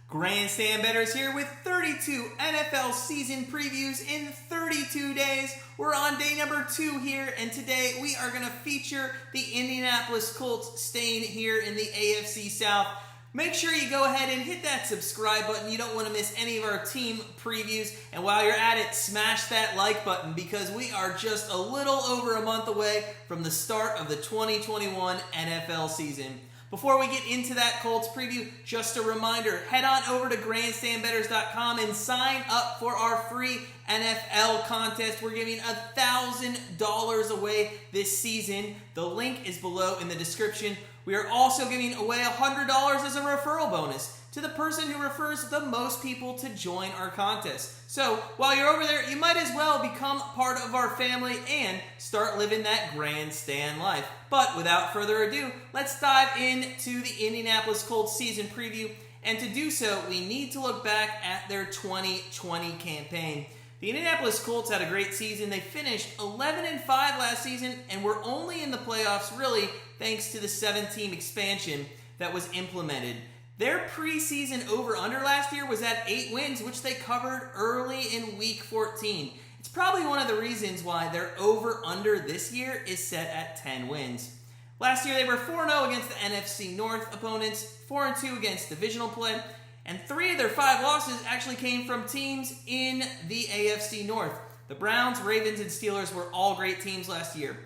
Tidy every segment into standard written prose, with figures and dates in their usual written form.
Grandstand Bettors here with 32 NFL season previews in 32 days. We're on day number 2 here, and today we are going to feature the Indianapolis Colts staying here in the AFC South. Make sure you go ahead and hit that subscribe button. You don't want to miss any of our team previews. And while you're at it, smash that like button because we are just a little over a month away from the start of the 2021 NFL season. Before we get into that Colts preview, just a reminder, head on over to grandstandbettors.com and sign up for our free NFL contest. We're giving $1,000 away this season. The link is below in the description. We are also giving away $100 as a referral bonus to the person who refers the most people to join our contest. So while you're over there, you might as well become part of our family and start living that grandstand life. But without further ado, let's dive into the Indianapolis Colts season preview. And to do so, we need to look back at their 2020 campaign. The Indianapolis Colts had a great season. They finished 11-5 last season and were only in the playoffs really thanks to the 7-team expansion that was implemented. Their preseason over-under last year was at 8 wins, which they covered early in Week 14. It's probably one of the reasons why their over-under this year is set at 10 wins. Last year, they were 4-0 against the NFC North opponents, 4-2 against divisional play, and 3 of their 5 losses actually came from teams in the AFC North. The Browns, Ravens, and Steelers were all great teams last year.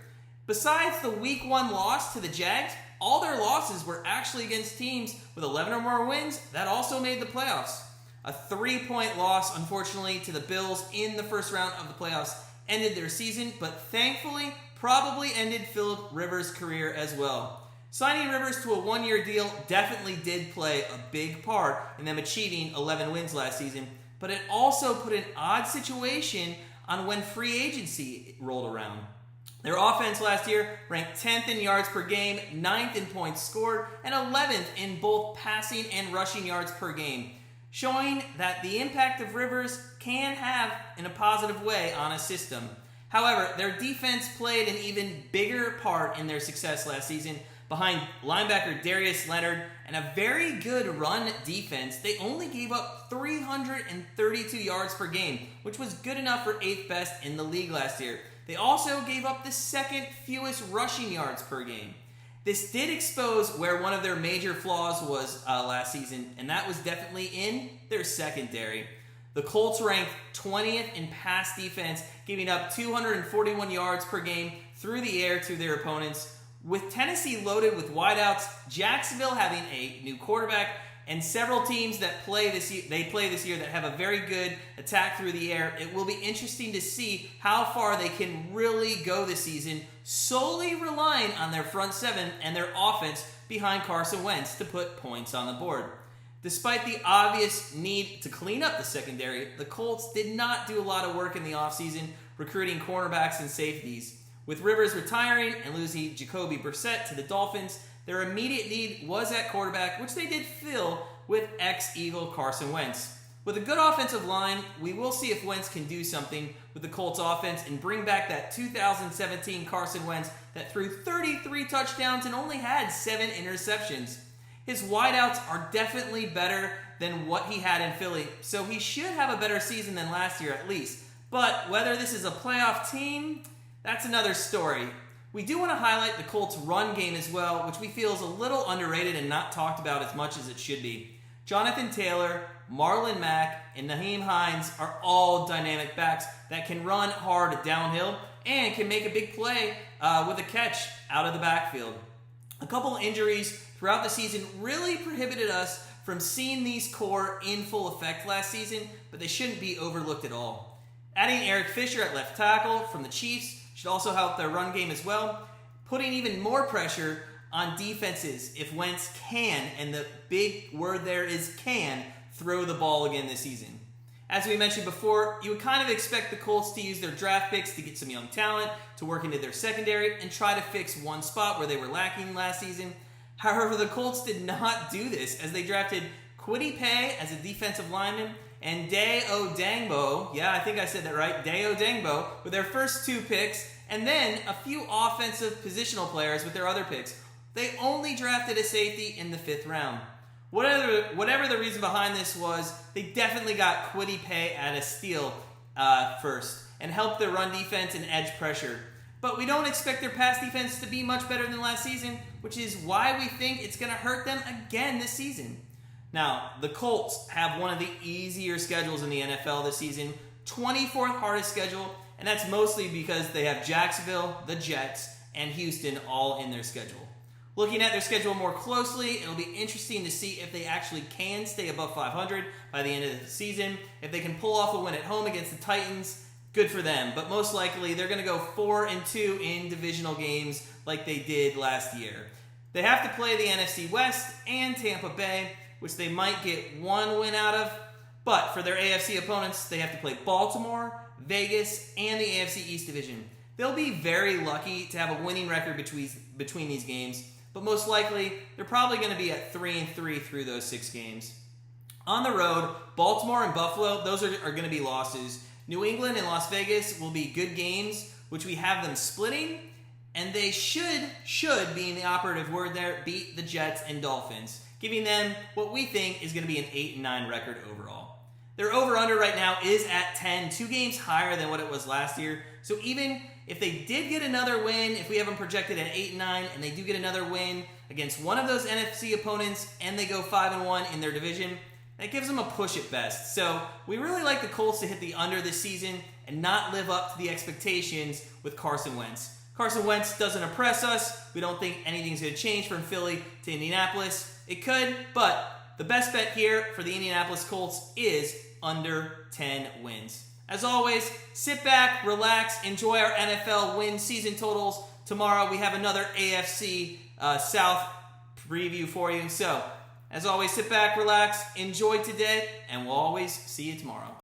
Besides the Week 1 loss to the Jags, all their losses were actually against teams with 11 or more wins that also made the playoffs. A 3-point loss, unfortunately, to the Bills in the first round of the playoffs ended their season, but thankfully probably ended Philip Rivers' career as well. Signing Rivers to a 1-year deal definitely did play a big part in them achieving 11 wins last season, but it also put an odd situation on when free agency rolled around. Their offense last year ranked 10th in yards per game, 9th in points scored, and 11th in both passing and rushing yards per game, showing that the impact of Rivers can have in a positive way on a system. However, their defense played an even bigger part in their success last season. Behind linebacker Darius Leonard and a very good run defense, they only gave up 332 yards per game, which was good enough for 8th best in the league last year. They also gave up the 2nd fewest rushing yards per game. This did expose where one of their major flaws was last season, and that was definitely in their secondary. The Colts ranked 20th in pass defense, giving up 241 yards per game through the air to their opponents. With Tennessee loaded with wideouts, Jacksonville having a new quarterback, and several teams that play this year that have a very good attack through the air, it will be interesting to see how far they can really go this season, solely relying on their front 7 and their offense behind Carson Wentz to put points on the board. Despite the obvious need to clean up the secondary, the Colts did not do a lot of work in the offseason recruiting cornerbacks and safeties. With Rivers retiring and losing Jacoby Brissett to the Dolphins, their immediate need was at quarterback, which they did fill with ex-Eagle Carson Wentz. With a good offensive line, we will see if Wentz can do something with the Colts offense and bring back that 2017 Carson Wentz that threw 33 touchdowns and only had 7 interceptions. His wideouts are definitely better than what he had in Philly, so he should have a better season than last year at least. But whether this is a playoff team, that's another story. We do want to highlight the Colts run game as well, which we feel is a little underrated and not talked about as much as it should be. Jonathan Taylor, Marlon Mack, and Nyheim Hines are all dynamic backs that can run hard downhill and can make a big play with a catch out of the backfield. A couple injuries throughout the season really prohibited us from seeing these core in full effect last season, but they shouldn't be overlooked at all. Adding Eric Fisher at left tackle from the Chiefs should also help their run game as well, putting even more pressure on defenses if Wentz can, and the big word there is can, throw the ball again this season. As we mentioned before, you would kind of expect the Colts to use their draft picks to get some young talent, to work into their secondary, and try to fix one spot where they were lacking last season. However, the Colts did not do this, as they drafted Kwity Paye as a defensive lineman, and Dayo Odeyingbo, yeah, I think I said that right, Dayo Odeyingbo, with their first 2 picks, and then a few offensive positional players with their other picks. They only drafted a safety in the 5th round. Whatever the reason behind this was, they definitely got Kwity Paye at a steal first and helped their run defense and edge pressure. But we don't expect their pass defense to be much better than last season, which is why we think it's going to hurt them again this season. Now, the Colts have one of the easier schedules in the NFL this season, 24th hardest schedule, and that's mostly because they have Jacksonville, the Jets, and Houston all in their schedule. Looking at their schedule more closely, it'll be interesting to see if they actually can stay above 500 by the end of the season. If they can pull off a win at home against the Titans, good for them. But most likely, they're going to go 4-2 in divisional games like they did last year. They have to play the NFC West and Tampa Bay, which they might get one win out of. But for their AFC opponents, they have to play Baltimore, Vegas, and the AFC East Division. They'll be very lucky to have a winning record between these games, but most likely, they're probably going to be at 3-3 through those 6 games. On the road, Baltimore and Buffalo, those are going to be losses. New England and Las Vegas will be good games, which we have them splitting, and they should, being the operative word there, beat the Jets and Dolphins, giving them what we think is going to be an 8-9 record overall. Their over-under right now is at 10, 2 games higher than what it was last year. So even if they did get another win, if we have them projected at 8-9, and they do get another win against one of those NFC opponents, and they go 5-1 in their division, that gives them a push at best. So we really like the Colts to hit the under this season and not live up to the expectations with Carson Wentz. Carson Wentz doesn't impress us. We don't think anything's going to change from Philly to Indianapolis. It could, but the best bet here for the Indianapolis Colts is under 10 wins. As always, sit back, relax, enjoy our NFL win season totals. Tomorrow we have another AFC South preview for you. So, as always, sit back, relax, enjoy today, and we'll always see you tomorrow.